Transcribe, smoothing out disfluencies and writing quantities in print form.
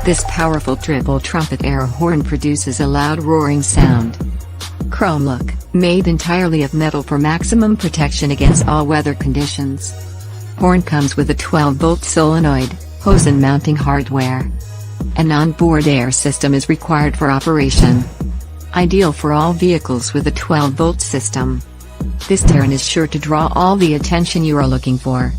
This powerful triple trumpet air horn produces a loud roaring sound. Chrome look, made entirely of metal for maximum protection against all weather conditions. Horn comes with a 12-volt solenoid, hose and mounting hardware. An onboard air system is required for operation. Ideal for all vehicles with a 12-volt system. This horn is sure to draw all the attention you are looking for.